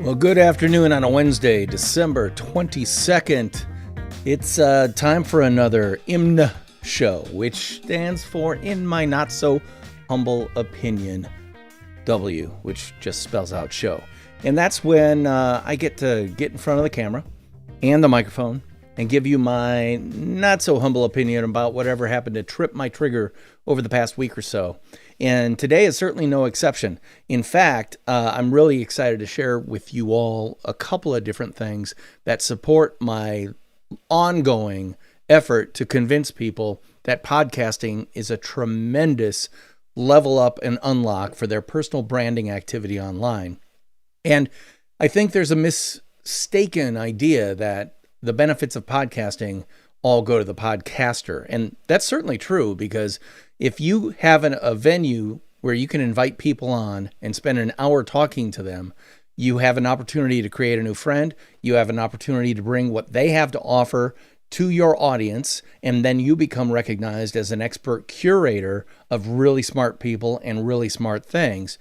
Well, good afternoon on a Wednesday, December 22nd. It's time for another IMNSHOW, which stands for In My Not So Humble Opinion, W, which just spells out show. And that's when I get to get in front of the camera and the microphone and give you my not so humble opinion about whatever happened to trip my trigger over the past week or so. And today is certainly no exception. In fact, I'm really excited to share with you all a couple of different things that support my ongoing effort to convince people that podcasting is a tremendous level up and unlock for their personal branding activity online. And I think there's a mistaken idea that the benefits of podcasting all go to the podcaster. And that's certainly true, because if you have a venue where you can invite people on and spend an hour talking to them, you have an opportunity to create a new friend. You have an opportunity to bring what they have to offer to your audience, and then you become recognized as an expert curator of really smart people and really smart things.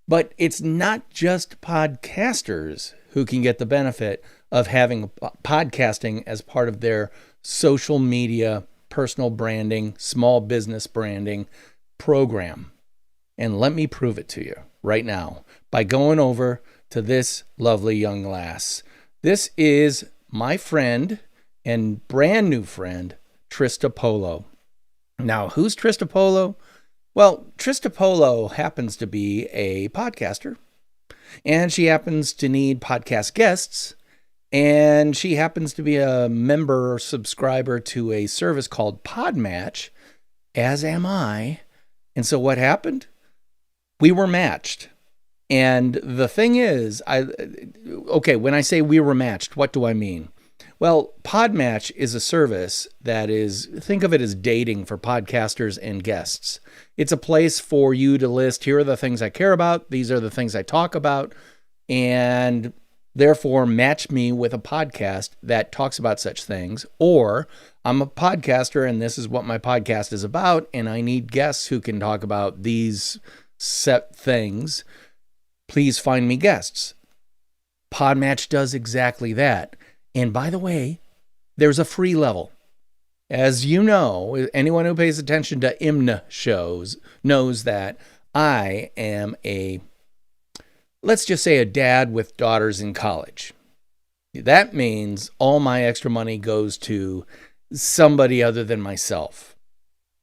But it's not just podcasters who can get the benefit of having podcasting as part of their social media, personal branding, small business branding program. And let me prove it to you right now by going over to this lovely young lass. This is my friend and brand new friend, Trista Polo. Now, who's Trista Polo? Well, Trista Polo happens to be a podcaster, and she happens to need podcast guests, and she happens to be a member or subscriber to a service called Podmatch, as am I. And so what happened? We were matched. And the thing is, when I say we were matched, what do I mean? Well, Podmatch is a service that think of it as dating for podcasters and guests. It's a place for you to list, here are the things I care about, these are the things I talk about, and therefore match me with a podcast that talks about such things. Or I'm a podcaster and this is what my podcast is about, and I need guests who can talk about these set things. Please find me guests. Podmatch does exactly that. And by the way, there's a free level. As you know, anyone who pays attention to IMNSHOWs knows that I am let's just say a dad with daughters in college. That means all my extra money goes to somebody other than myself.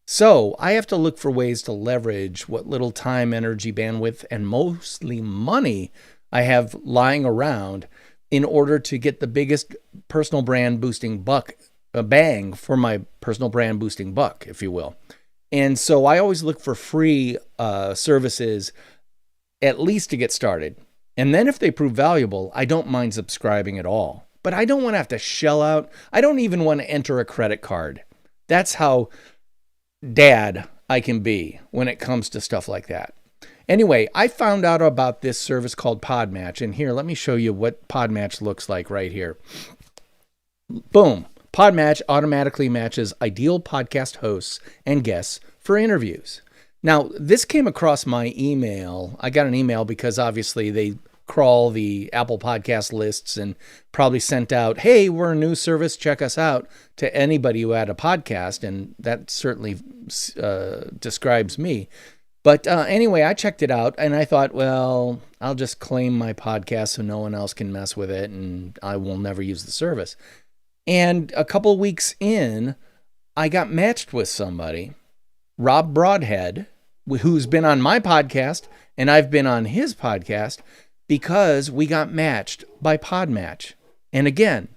So I have to look for ways to leverage what little time, energy, bandwidth, and mostly money I have lying around in order to get the biggest personal brand boosting bang for my personal brand boosting buck, if you will. And so I always look for free services, at least to get started. And then if they prove valuable, I don't mind subscribing at all. But I don't want to have to shell out. I don't even want to enter a credit card. That's how dad I can be when it comes to stuff like that. Anyway, I found out about this service called Podmatch, and here, let me show you what Podmatch looks like right here. Boom. Podmatch automatically matches ideal podcast hosts and guests for interviews. Now, this came across my email. I got an email because obviously they crawl the Apple Podcast lists and probably sent out, hey, we're a new service, check us out, to anybody who had a podcast, and that certainly describes me. But anyway, I checked it out, and I thought, well, I'll just claim my podcast so no one else can mess with it, and I will never use the service. And a couple weeks in, I got matched with somebody, Rob Broadhead, who's been on my podcast, and I've been on his podcast, because we got matched by Podmatch. And again,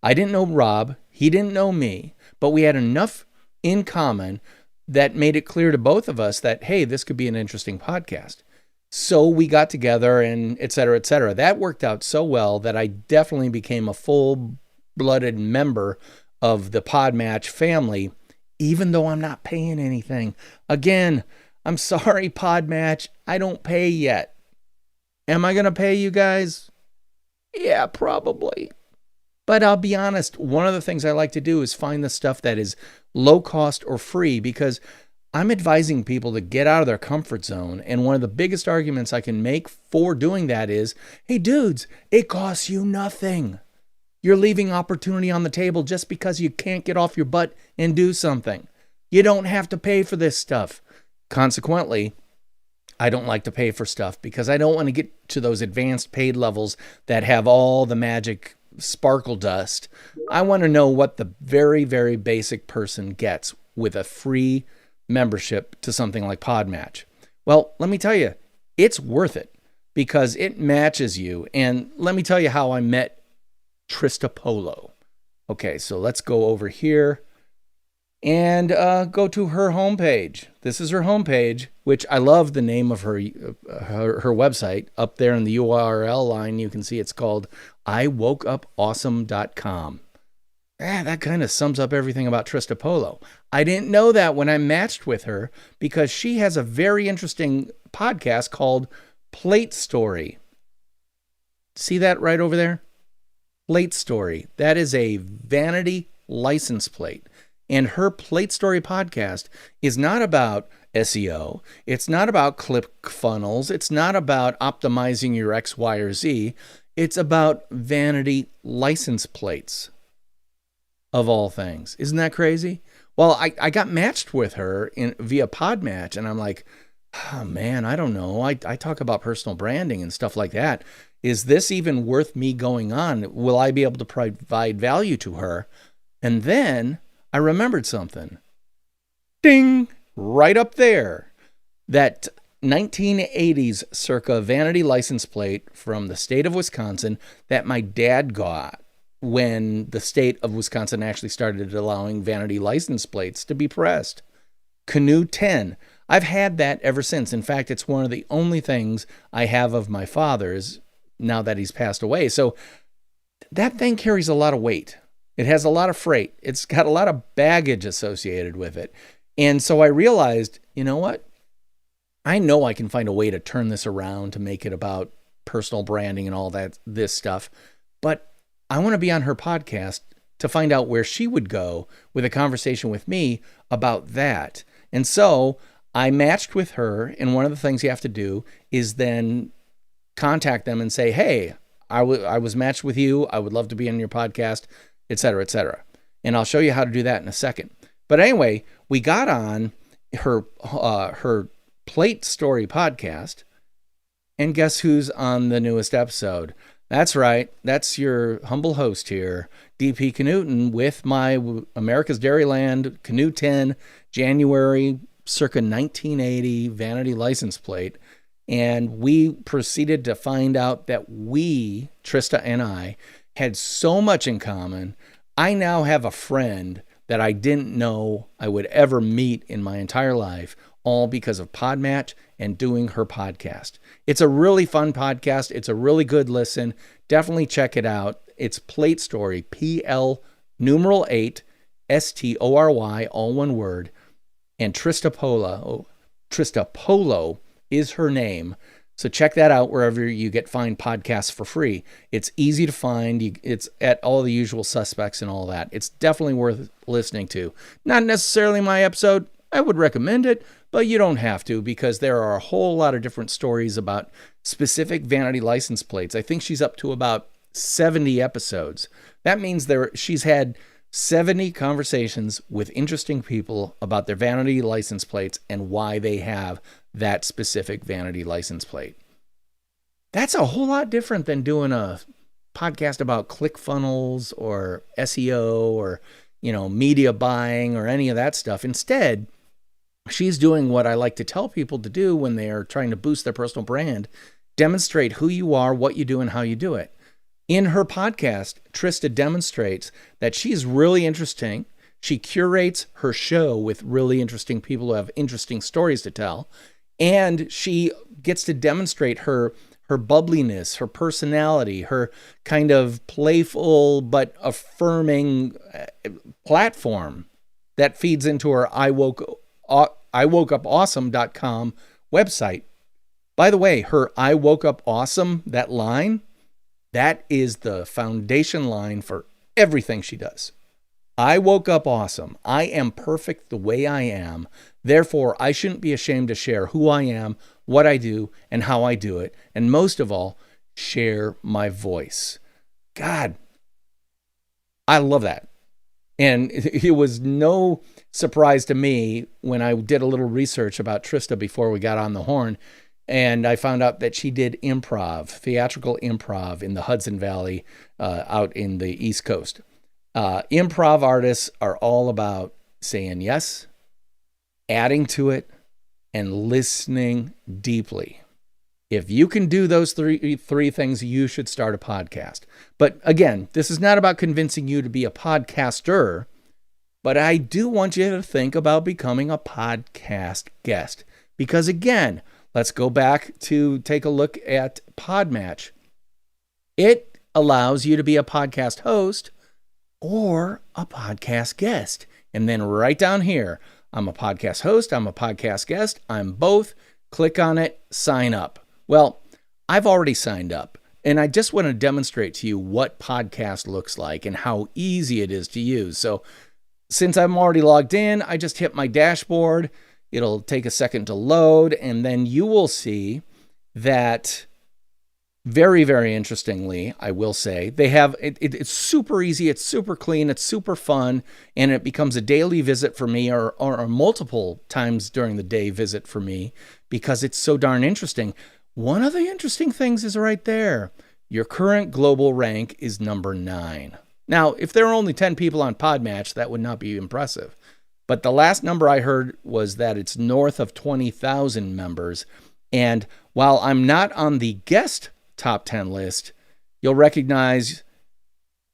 I didn't know Rob, he didn't know me, but we had enough in common that made it clear to both of us that, hey, this could be an interesting podcast. So we got together and et cetera, et cetera. That worked out so well that I definitely became a full-blooded member of the Podmatch family, even though I'm not paying anything. Again, I'm sorry, Podmatch, I don't pay yet. Am I going to pay you guys? Yeah, probably. But I'll be honest, one of the things I like to do is find the stuff that is low cost or free, because I'm advising people to get out of their comfort zone. And one of the biggest arguments I can make for doing that is, hey, dudes, it costs you nothing. You're leaving opportunity on the table just because you can't get off your butt and do something. You don't have to pay for this stuff. Consequently, I don't like to pay for stuff because I don't want to get to those advanced paid levels that have all the magic sparkle dust. I want to know what the very, very basic person gets with a free membership to something like Podmatch. Well, let me tell you, it's worth it because it matches you. And let me tell you how I met Trista Polo. Okay, so let's go over here and go to her homepage. This is her homepage, which I love the name of her website. Up there in the URL line, you can see it's called iwokeupawesome.com. That kind of sums up everything about Trista Polo. I didn't know that when I matched with her because she has a very interesting podcast called PL8STORY. See that right over there? PL8STORY. That is a vanity license plate. And her PL8STORY podcast is not about SEO. It's not about ClickFunnels. It's not about optimizing your X, Y, or Z. It's about vanity license plates, of all things. Isn't that crazy? Well, I got matched with her via Podmatch, and I'm like, oh, man, I don't know. I talk about personal branding and stuff like that. Is this even worth me going on? Will I be able to provide value to her? And then I remembered something. Ding! Right up there. That 1980s circa vanity license plate from the state of Wisconsin that my dad got when the state of Wisconsin actually started allowing vanity license plates to be pressed. Canoe 10. I've had that ever since. In fact, it's one of the only things I have of my father's now that he's passed away. So that thing carries a lot of weight. It has a lot of freight. It's got a lot of baggage associated with it. And so I realized, you know what? I know I can find a way to turn this around to make it about personal branding and all this stuff. But I want to be on her podcast to find out where she would go with a conversation with me about that. And so I matched with her. And one of the things you have to do is then contact them and say, hey, I was matched with you. I would love to be on your podcast, et cetera, et cetera. And I'll show you how to do that in a second. But anyway, we got on her PL8STORY podcast, and guess who's on the newest episode? That's right. That's your humble host here, DP Knudten, with my America's Dairyland Canoe 10 January circa 1980 vanity license plate. And we proceeded to find out that we, Trista and I, had so much in common. I now have a friend that I didn't know I would ever meet in my entire life, all because of Podmatch and doing her podcast. It's a really fun podcast. It's a really good listen. Definitely check it out. It's PL8STORY, PL8STORY, all one word. And Trista Polo is her name. So check that out wherever you find podcasts for free. It's easy to find. It's at all the usual suspects and all that. It's definitely worth listening to. Not necessarily my episode. I would recommend it, but you don't have to because there are a whole lot of different stories about specific vanity license plates. I think she's up to about 70 episodes. That means she's had 70 conversations with interesting people about their vanity license plates and why they have that specific vanity license plate. That's a whole lot different than doing a podcast about ClickFunnels or SEO or, media buying or any of that stuff. Instead, she's doing what I like to tell people to do when they are trying to boost their personal brand: demonstrate who you are, what you do, and how you do it. In her podcast, Trista demonstrates that she's really interesting. She curates her show with really interesting people who have interesting stories to tell. And she gets to demonstrate her bubbliness, her personality, her kind of playful but affirming platform that feeds into her iwokeupawesome.com website. By the way, her I Woke Up Awesome, that line, that is the foundation line for everything she does. I woke up awesome. I am perfect the way I am. Therefore, I shouldn't be ashamed to share who I am, what I do, and how I do it. And most of all, share my voice. God, I love that. And it was no surprise to me when I did a little research about Trista before we got on the horn, and I found out that she did improv, theatrical improv in the Hudson Valley out in the East Coast. Improv artists are all about saying yes, adding to it, and listening deeply. If you can do those three things, you should start a podcast. But again, this is not about convincing you to be a podcaster, but I do want you to think about becoming a podcast guest. Because again, let's go back to take a look at Podmatch. It allows you to be a podcast host or a podcast guest. And then right down here, I'm a podcast host, I'm a podcast guest, I'm both. Click on it, sign up. Well, I've already signed up, and I just want to demonstrate to you what podcast looks like and how easy it is to use. So since I'm already logged in, I just hit my dashboard. It'll take a second to load, and then you will see that very, very interestingly, I will say, they have it's super easy, it's super clean, it's super fun, and it becomes a daily visit for me or multiple times during the day visit for me because it's so darn interesting. One of the interesting things is right there. Your current global rank is number 9. Now, if there are only 10 people on Podmatch, that would not be impressive. But the last number I heard was that it's north of 20,000 members. And while I'm not on the guest top 10 list, you'll recognize,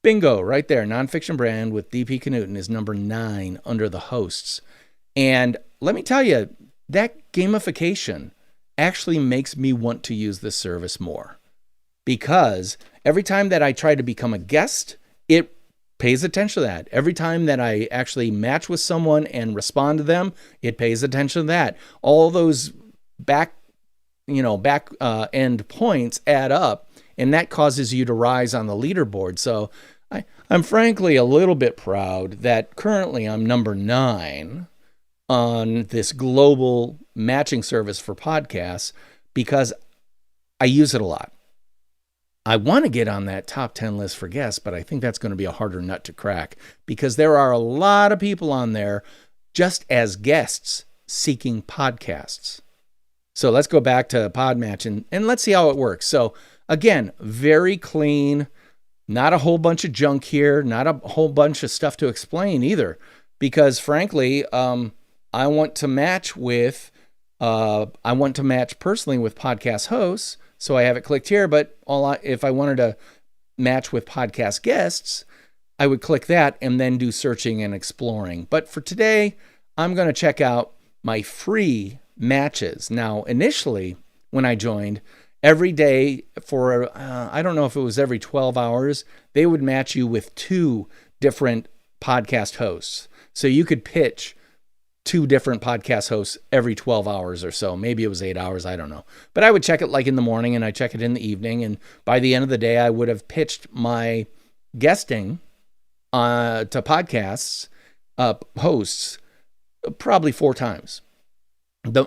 bingo, right there, Nonfiction Brand with DP Knudten is number 9 under the hosts. And let me tell you, that gamification actually makes me want to use this service more. Because every time that I try to become a guest, it pays attention to that. Every time that I actually match with someone and respond to them, it pays attention to that. All those back end points add up, and that causes you to rise on the leaderboard. So I'm frankly a little bit proud that currently I'm number 9 on this global matching service for podcasts because I use it a lot. I want to get on that top 10 list for guests, but I think that's going to be a harder nut to crack because there are a lot of people on there just as guests seeking podcasts. So let's go back to Podmatch and let's see how it works. So again, very clean, not a whole bunch of junk here, not a whole bunch of stuff to explain either, because frankly, I want to match personally with podcast hosts. So I have it clicked here, but if I wanted to match with podcast guests, I would click that and then do searching and exploring. But for today, I'm going to check out my free matches. Now, initially, when I joined, every day for, I don't know if it was every 12 hours, they would match you with 2 different podcast hosts. So you could pitch 2 different podcast hosts every 12 hours or so. Maybe it was 8 hours. I don't know. But I would check it like in the morning and I check it in the evening. And by the end of the day, I would have pitched my guesting to podcasts hosts probably 4 times.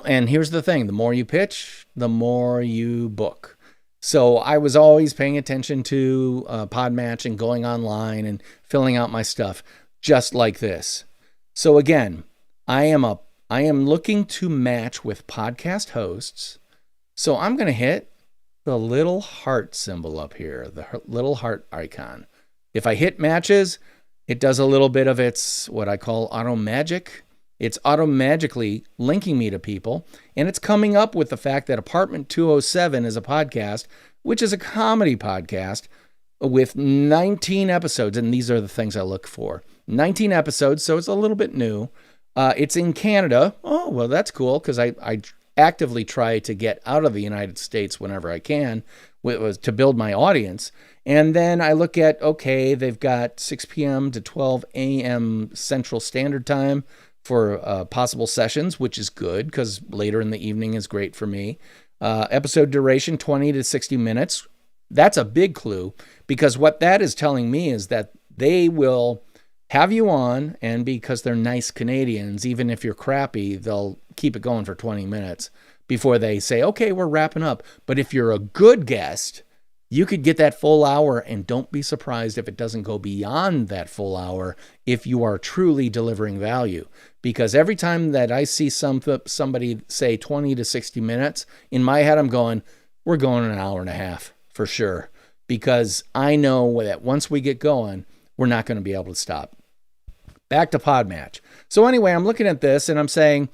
And here's the thing. The more you pitch, the more you book. So I was always paying attention to Podmatch and going online and filling out my stuff just like this. So again, I am looking to match with podcast hosts. So I'm going to hit the little heart symbol up here, the little heart icon. If I hit matches, it does a little bit of its what I call auto magic. It's auto-magically linking me to people, and it's coming up with the fact that Apartment 207 is a podcast, which is a comedy podcast with 19 episodes, and these are the things I look for. 19 episodes, so it's a little bit new. It's in Canada. Oh, well, that's cool, because I actively try to get out of the United States whenever I can to build my audience. And then I look at, okay, they've got 6 p.m. to 12 a.m. Central Standard Time for possible sessions, which is good because later in the evening is great for me. Episode duration, 20 to 60 minutes. That's a big clue because what that is telling me is that they will have you on, and because they're nice Canadians, even if you're crappy, they'll keep it going for 20 minutes before they say, okay, we're wrapping up. But if you're a good guest, you could get that full hour, and don't be surprised if it doesn't go beyond that full hour if you are truly delivering value. Because every time that I see somebody say 20 to 60 minutes, in my head I'm going, we're going an hour and a half for sure. Because I know that once we get going, we're not going to be able to stop. Back to Podmatch. So anyway, I'm looking at this and I'm saying,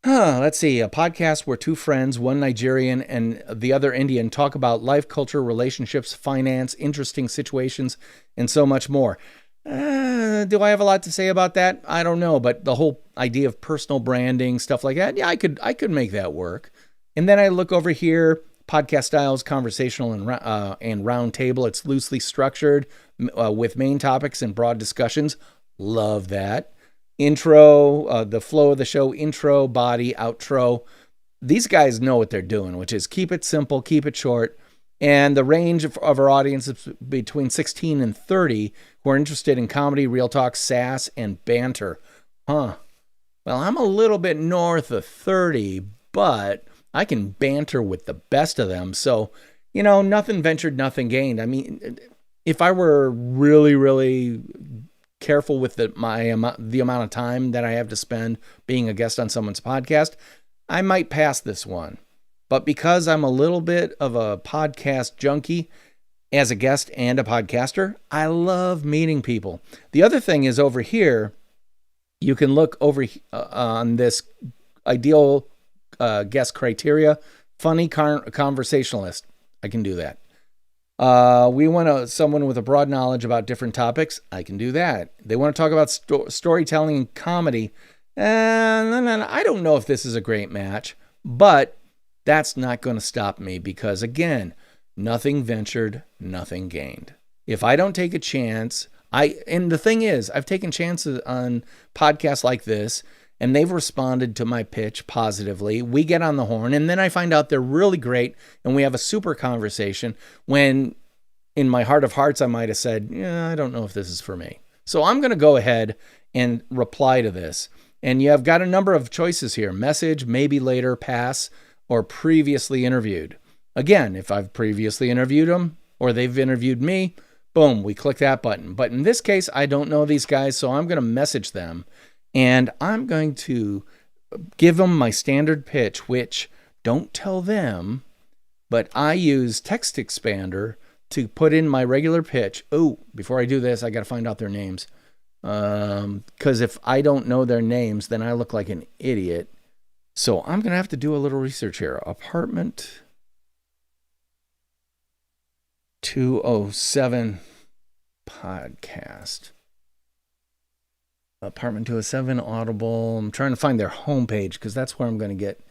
let's see, a podcast where two friends, one Nigerian and the other Indian, talk about life, culture, relationships, finance, interesting situations, and so much more. Do I have a lot to say about that? I don't know, but the whole idea of personal branding, stuff like that, yeah, I could make that work. And then I look over here, podcast styles, conversational and round table. It's loosely structured with main topics and broad discussions. Love that. Intro, the flow of the show, intro, body, outro. These guys know what they're doing, which is keep it simple, keep it short. And the range of our audience is between 16 and 30 who are interested in comedy, real talk, sass, and banter. Well, I'm a little bit north of 30, but I can banter with the best of them. So, nothing ventured, nothing gained. I mean, if I were really, really careful with the amount of time that I have to spend being a guest on someone's podcast, I might pass this one. But because I'm a little bit of a podcast junkie as a guest and a podcaster, I love meeting people. The other thing is over here, you can look over on this ideal guest criteria, funny conversationalist. I can do that. We want someone with a broad knowledge about different topics. I can do that. They want to talk about storytelling and comedy. I don't know if this is a great match, but that's not going to stop me because, again, nothing ventured, nothing gained. If I don't take a chance, and the thing is, I've taken chances on podcasts like this, and they've responded to my pitch positively. We get on the horn, and then I find out they're really great, and we have a super conversation when in my heart of hearts, I might have said, yeah, I don't know if this is for me. So I'm going to go ahead and reply to this. And you have got a number of choices here. Message, maybe later, pass, or previously interviewed. Again, if I've previously interviewed them or they've interviewed me, boom, we click that button. But in this case, I don't know these guys, so I'm going to message them. And I'm going to give them my standard pitch, which don't tell them, but I use Text Expander to put in my regular pitch. Oh, before I do this, I got to find out their names. Because if I don't know their names, then I look like an idiot. So I'm going to have to do a little research here. Apartment 207 podcast. Apartment 207 Audible. I'm trying to find their homepage because that's where I'm going to get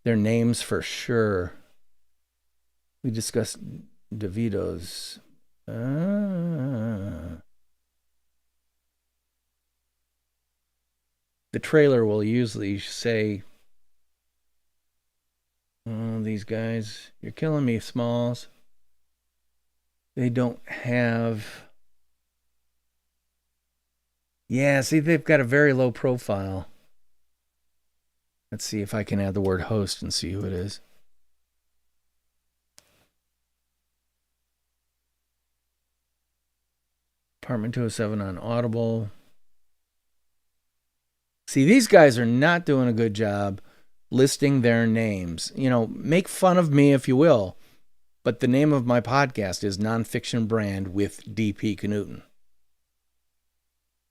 their names for sure. We discussed DeVito's. The trailer will usually say, oh, these guys, you're killing me, Smalls. They don't have... Yeah, see, they've got a very low profile. Let's see if I can add the word host and see who it is. Apartment 207 on Audible. See, these guys are not doing a good job listing their names. Make fun of me if you will, but the name of my podcast is Nonfiction Brand with DP Knudten.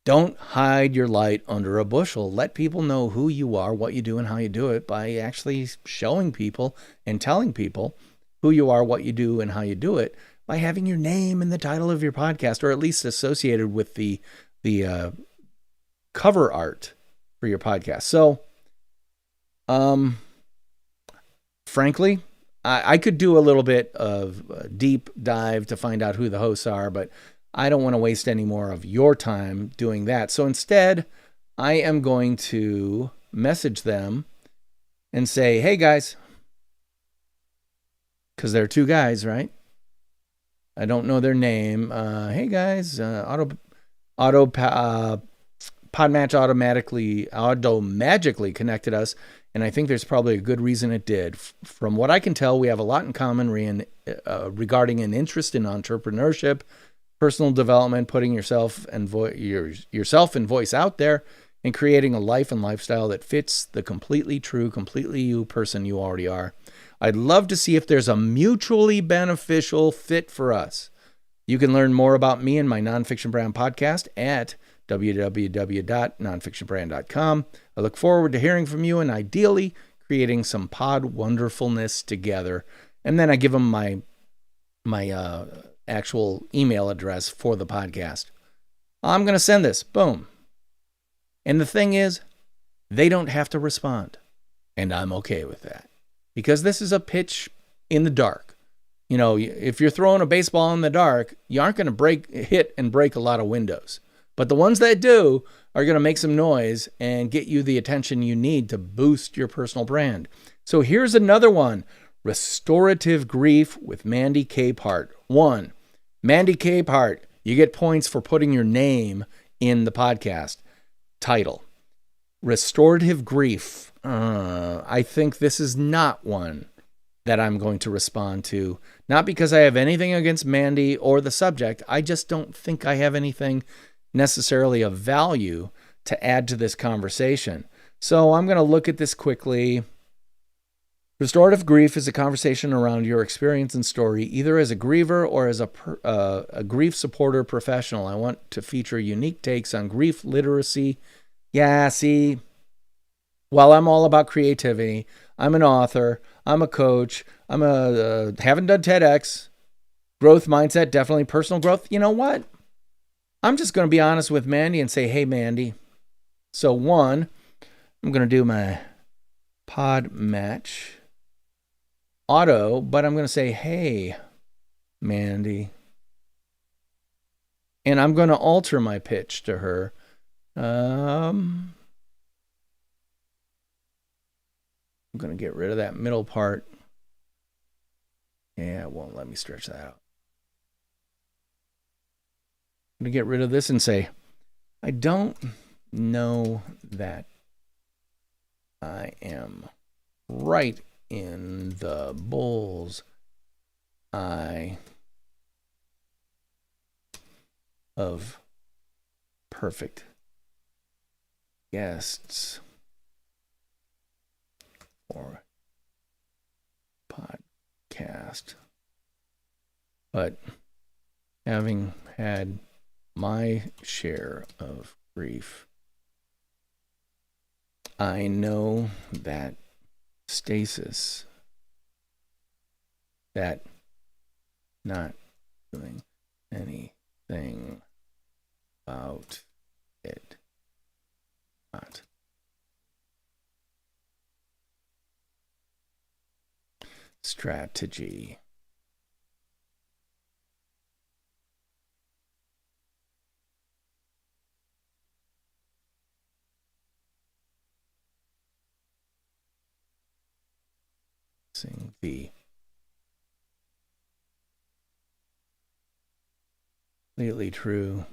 Don't hide your light under a bushel. Let people know who you are, what you do, and how you do it by actually showing people and telling people who you are, what you do, and how you do it by having your name in the title of your podcast, or at least associated with the cover art for your podcast. So, frankly, I could do a little bit of a deep dive to find out who the hosts are, but I don't want to waste any more of your time doing that. So instead, I am going to message them and say, hey, guys, because they're two guys, right? I don't know their name. Hey, guys, Podmatch auto-magically connected us, and I think there's probably a good reason it did. From what I can tell, we have a lot in common regarding an interest in entrepreneurship, personal development, putting yourself and voice out there, and creating a life and lifestyle that fits the completely true, completely you person you already are. I'd love to see if there's a mutually beneficial fit for us. You can learn more about me and my Nonfiction Brand podcast at www.nonfictionbrand.com. I look forward to hearing from you and ideally creating some pod wonderfulness together. And then I give them my actual email address for the podcast. I'm going to send this. Boom. And the thing is, they don't have to respond. And I'm okay with that. Because this is a pitch in the dark. You know, if you're throwing a baseball in the dark, you aren't going to hit and break a lot of windows. But the ones that do are going to make some noise and get you the attention you need to boost your personal brand. So here's another one. Restorative Grief with Mandy Capehart. 1. Mandy Capehart, you get points for putting your name in the podcast title. Restorative Grief. I think this is not one that I'm going to respond to. Not because I have anything against Mandy or the subject. I just don't think I have anything necessarily of value to add to this conversation. So I'm going to look at this quickly. Restorative grief is a conversation around your experience and story, either as a griever or as a grief supporter professional. I want to feature unique takes on grief literacy. Yeah, see, while I'm all about creativity, I'm an author, I'm a coach, I'm haven't done TEDx, growth mindset, definitely personal growth. You know what? I'm just going to be honest with Mandy and say, hey, Mandy. So 1, I'm going to do my Podmatch auto, but I'm going to say, hey, Mandy. And I'm going to alter my pitch to her. I'm going to get rid of that middle part. Yeah, it won't let me stretch that out. To get rid of this and say, I don't know that I am right in the bull's eye of perfect guests for podcast, but having had my share of grief, I know that stasis, that not doing anything about it, not strategy. The completely true,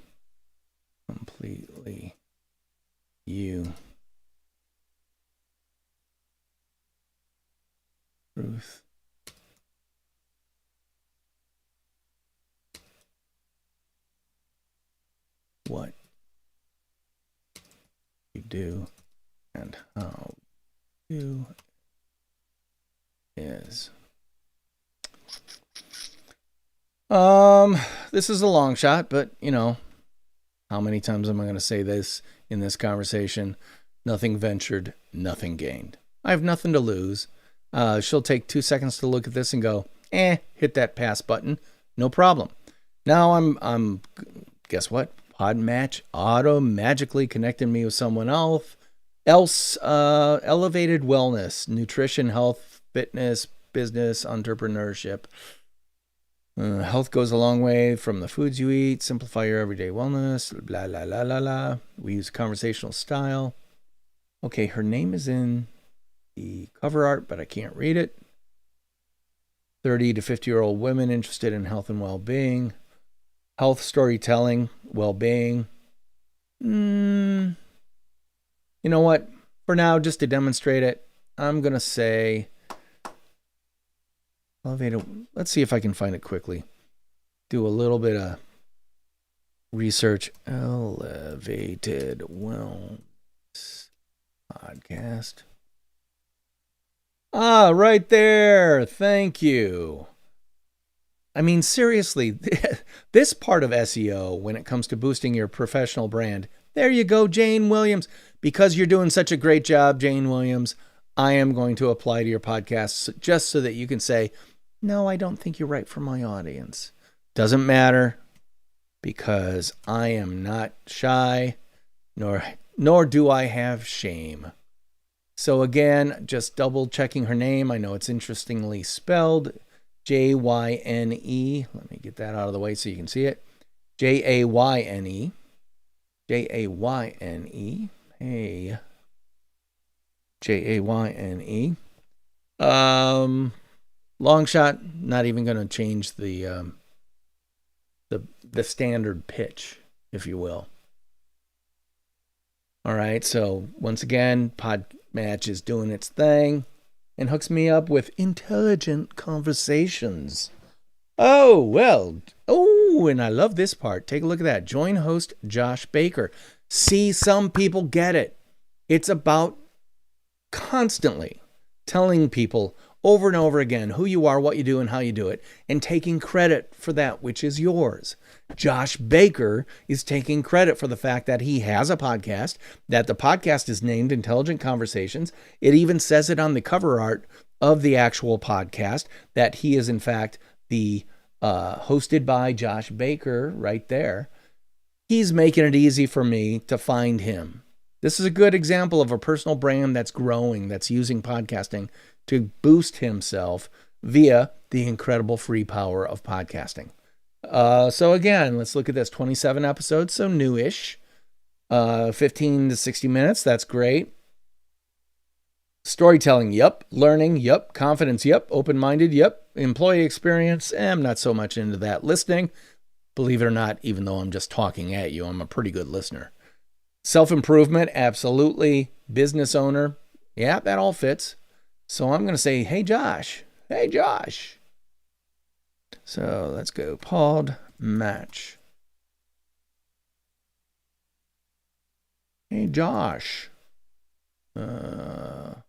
completely you, truth, what you do and how you is. This is a long shot, but you know, how many times am I going to say this in this conversation? Nothing ventured, nothing gained. I have nothing to lose. She'll take 2 seconds to look at this and go, hit that pass button. No problem. Now I'm guess what? Podmatch auto-magically connected me with someone else. Elevated wellness, nutrition, health, fitness, business, entrepreneurship. Health goes a long way from the foods you eat. Simplify your everyday wellness. Blah, blah, blah, blah, blah. We use conversational style. Okay, her name is in the cover art, but I can't read it. 30 to 50-year-old women interested in health and well-being. Health storytelling, well-being. You know what? For now, just to demonstrate it, I'm going to say elevated. Let's see if I can find it quickly. Do a little bit of research. Elevated Wellness Podcast. Ah, right there. Thank you. I mean, seriously, this part of SEO, when it comes to boosting your professional brand, there you go, Jane Williams. Because you're doing such a great job, Jane Williams, I am going to apply to your podcast just so that you can say, no, I don't think you're right for my audience. Doesn't matter, because I am not shy, nor do I have shame. So again, just double checking her name. I know it's interestingly spelled. Jayne. Let me get that out of the way so you can see it. Jayne. Jayne. Hey. Jayne. Long shot. Not even going to change the standard pitch, if you will. All right. So once again, Podmatch is doing its thing and hooks me up with intelligent conversations. Oh, well. Oh, and I love this part. Take a look at that. Join host Josh Baker. See, some people get it. It's about constantly telling people over and over again who you are, what you do, and how you do it, and taking credit for that which is yours. Josh Baker is taking credit for the fact that he has a podcast, that the podcast is named Intelligent Conversations. It even says it on the cover art of the actual podcast, that he is in fact the hosted by Josh Baker right there. He's making it easy for me to find him. This is a good example of a personal brand that's growing, that's using podcasting to boost himself via the incredible free power of podcasting. So again, let's look at this. 27 episodes, so newish. 15 to 60 minutes, that's great. Storytelling, yep. Learning, yep. Confidence, yep. Open-minded, yep. Employee experience, I'm not so much into that. Listening, believe it or not, even though I'm just talking at you, I'm a pretty good listener. Self-improvement, absolutely. Business owner, yeah, that all fits. So I'm going to say, hey, Josh. Hey, Josh. So let's go Podmatch. Hey, Josh. Hold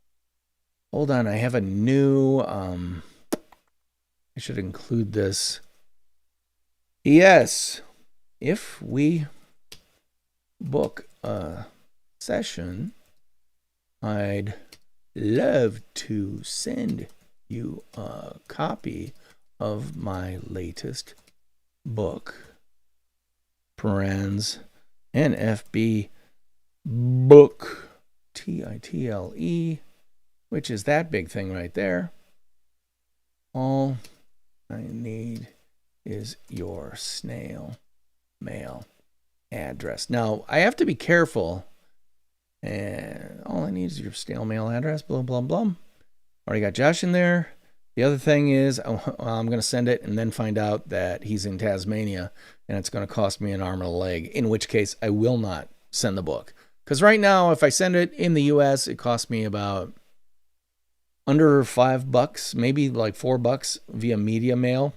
on. I have a new, I should include this. Yes. If we book a session, I'd love to send you a copy of my latest book, Parens NFB book, TITLE, which is that big thing right there. All I need is your snail mail address. Now, I have to be careful. And all I need is your snail mail address, blah, blah, blah. Already got Josh in there. The other thing is I'm going to send it and then find out that he's in Tasmania and it's going to cost me an arm and a leg, in which case I will not send the book. Because right now, if I send it in the US, it costs me about under $5, maybe like $4 via media mail.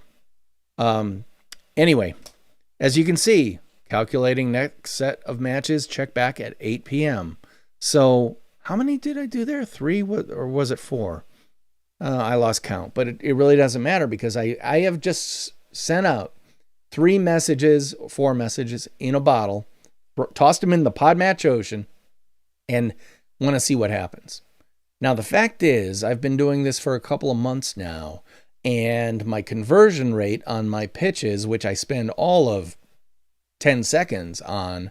Anyway, as you can see, calculating next set of matches, check back at 8 p.m. So how many did I do there? 3 or was it 4? I lost count, but it really doesn't matter because I have just sent out 4 messages in a bottle, tossed them in the Podmatch Ocean, and want to see what happens. Now, the fact is, I've been doing this for a couple of months now, and my conversion rate on my pitches, which I spend all of 10 seconds on,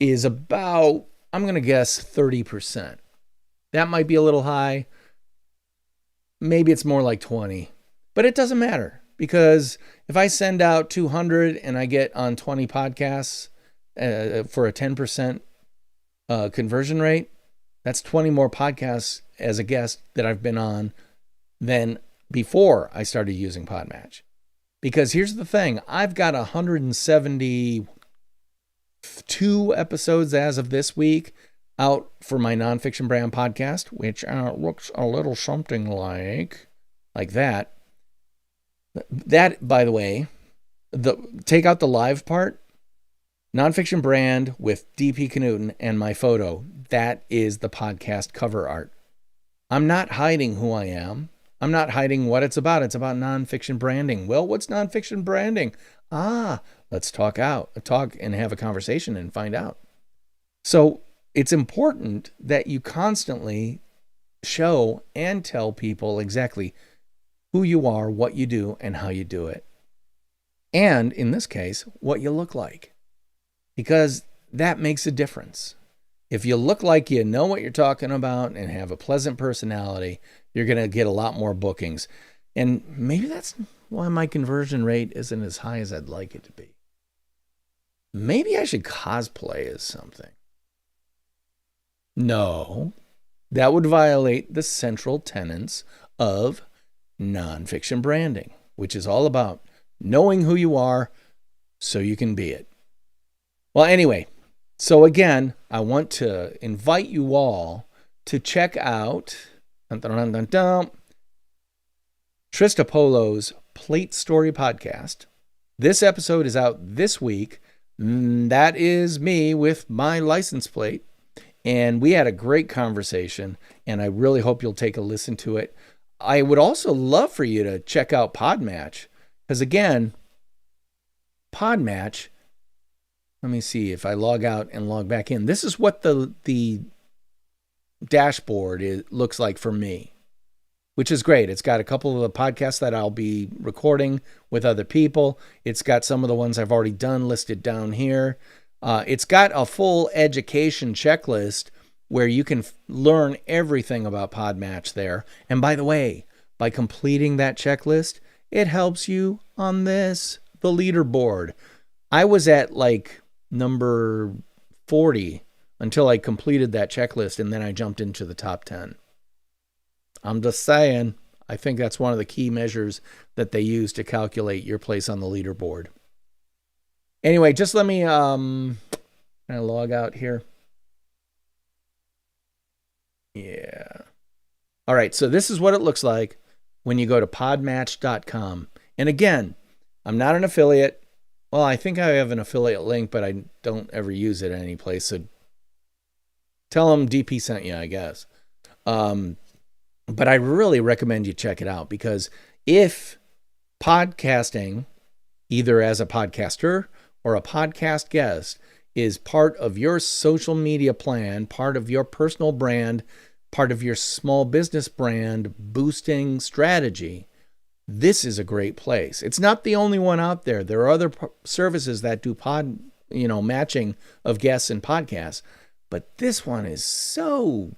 is about, I'm going to guess, 30%. That might be a little high. Maybe it's more like 20. But it doesn't matter, because if I send out 200 and I get on 20 podcasts for a 10% conversion rate, that's 20 more podcasts as a guest that I've been on than before I started using Podmatch. Because here's the thing, I've got 172 2 episodes as of this week out for my Nonfiction Brand podcast, which looks a little something like that. That, by the way, take out the live part, Nonfiction Brand with DP Knudten and my photo. That is the podcast cover art. I'm not hiding who I am. I'm not hiding what it's about. It's about nonfiction branding. Well, what's nonfiction branding? Let's talk and have a conversation and find out. So it's important that you constantly show and tell people exactly who you are, what you do, and how you do it. And in this case, what you look like. Because that makes a difference. If you look like you know what you're talking about and have a pleasant personality, you're going to get a lot more bookings. And maybe that's why my conversion rate isn't as high as I'd like it to be. Maybe I should cosplay as something. No, that would violate the central tenets of nonfiction branding, which is all about knowing who you are so you can be it. Well, anyway, so again, I want to invite you all to check out Trista Polo's Plate Story podcast. This episode is out this week. That is me with my license plate. And we had a great conversation, and I really hope you'll take a listen to it. I would also love for you to check out Podmatch, because again, Podmatch, let me see if I log out and log back in. This is what the dashboard looks like for me, which is great. It's got a couple of the podcasts that I'll be recording with other people. It's got some of the ones I've already done listed down here. It's got a full education checklist where you can learn everything about Podmatch there. And by the way, by completing that checklist, it helps you on the leaderboard. I was at like number 40 until I completed that checklist, and then I jumped into the top 10. I'm just saying, I think that's one of the key measures that they use to calculate your place on the leaderboard. Anyway, just let me can I log out here? Yeah. All right, so this is what it looks like when you go to podmatch.com. And again, I'm not an affiliate. Well, I think I have an affiliate link, but I don't ever use it any place. So tell them DP sent you, I guess. But I really recommend you check it out, because if podcasting, either as a podcaster or a podcast guest, is part of your social media plan, part of your personal brand, part of your small business brand boosting strategy, this is a great place. It's not the only one out there. There are other services that do matching of guests and podcasts, but this one is so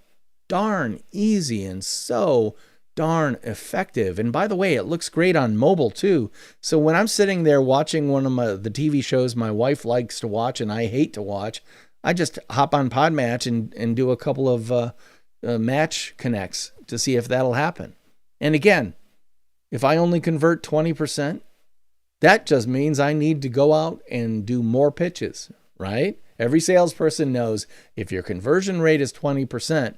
darn easy and so darn effective. And by the way, it looks great on mobile too. So when I'm sitting there watching one of the TV shows my wife likes to watch and I hate to watch, I just hop on Podmatch and do a couple of match connects to see if that'll happen. And again, if I only convert 20%, that just means I need to go out and do more pitches, right? Every salesperson knows if your conversion rate is 20%,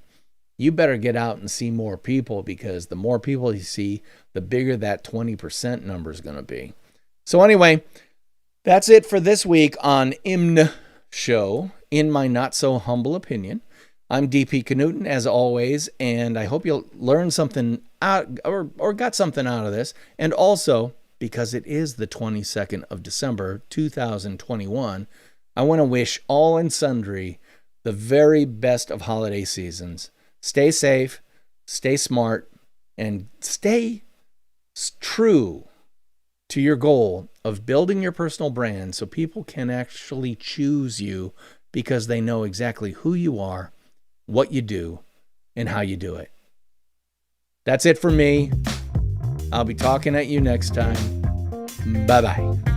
you better get out and see more people, because the more people you see, the bigger that 20% number is going to be. So anyway, that's it for this week on IMNSHOW, in my not so humble opinion. I'm DP Knudten, as always, and I hope you'll learn something out or got something out of this. And also, because it is the 22nd of December, 2021, I want to wish all and sundry the very best of holiday seasons. Stay safe, stay smart, and stay true to your goal of building your personal brand so people can actually choose you because they know exactly who you are, what you do, and how you do it. That's it for me. I'll be talking at you next time. Bye-bye.